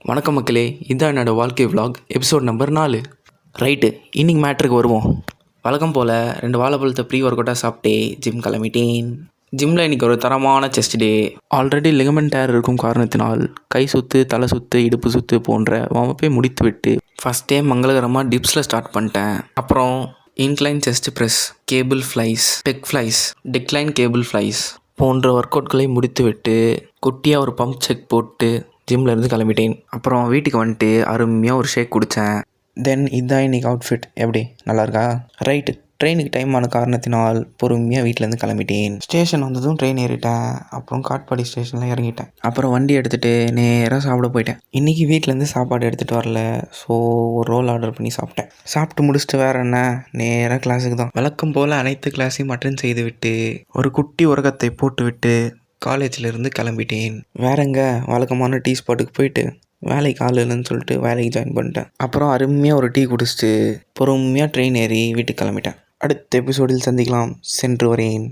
வணக்கம் மக்களே, இதுதான் என்னோடய வாழ்க்கை விலாக் எபிசோட் நம்பர் 4. ரைட்டு, இன்றைக்கி மேட்ருக்கு வருவோம். வழக்கம் போல் 2 வாழைப்பழத்தை ப்ரீ ஒர்க் அவுட்டாக சாப்பிட்டே ஜிம் கிளம்பிட்டேன். ஜிம்மில் இன்றைக்கி ஒரு தரமான செஸ்ட் டே. ஆல்ரெடி லிகமெண்ட் டேர் இருக்கும் காரணத்தினால் கை சுற்று, தலை சுற்று, இடுப்பு சுற்று போன்ற வாமப்பை முடித்து விட்டு ஃபஸ்ட் டைம் மங்களகரமாக டிப்ஸில் ஸ்டார்ட் பண்ணிட்டேன். அப்புறம் incline chest press, cable flies, pec flies, decline cable flies போன்ற ஒர்க் அவுட்களை முடித்துவிட்டு குட்டியாக ஒரு பம்ப் செக் போட்டு ஜிம்மில் இருந்து கிளம்பிட்டேன். அப்புறம் வீட்டுக்கு வந்துட்டு அருமையாக ஒரு ஷேக் குடித்தேன். தென் இதுதான் இன்றைக்கி அவுட்ஃபிட். எப்படி நல்லா இருக்கா? ரைட்டு, ட்ரெயினுக்கு டைம் ஆன காரணத்தினால் பொறுமையாக வீட்டிலேருந்து கிளம்பிட்டேன். ஸ்டேஷன் வந்ததும் ட்ரெயின் ஏறிட்டேன். அப்புறம் காட்பாடி ஸ்டேஷனில் இறங்கிட்டேன். அப்புறம் வண்டி எடுத்துகிட்டு நேராக சாப்பிட போயிட்டேன். இன்றைக்கி வீட்டிலேருந்து சாப்பாடு எடுத்துகிட்டு வரல. ஸோ ஒரு ரோல் ஆர்டர் பண்ணி சாப்பிட்டேன். சாப்பிட்டு முடிச்சுட்டு வேறு என்ன, நேராக கிளாஸுக்கு தான். வழக்கம் போல் அனைத்து கிளாஸையும் அட்டெண்ட் செய்துவிட்டு ஒரு குட்டி உரகத்தை போட்டுவிட்டு காலேஜில் இருந்து கிளம்பிட்டேன். வேறங்க வழக்கமான டீ ஸ்பாட்டுக்கு போயிட்டு வேலைக்கு ஆள் இல்லைன்னு சொல்லிட்டு வேலைக்கு ஜாயின் பண்ணிட்டேன். அப்புறம் அருமையாக ஒரு டீ குடிச்சிட்டு பொறுமையாக ட்ரெயின் ஏறி வீட்டுக்கு கிளம்பிட்டேன். அடுத்த எபிசோடில் சந்திக்கலாம். சென்று வரேன்.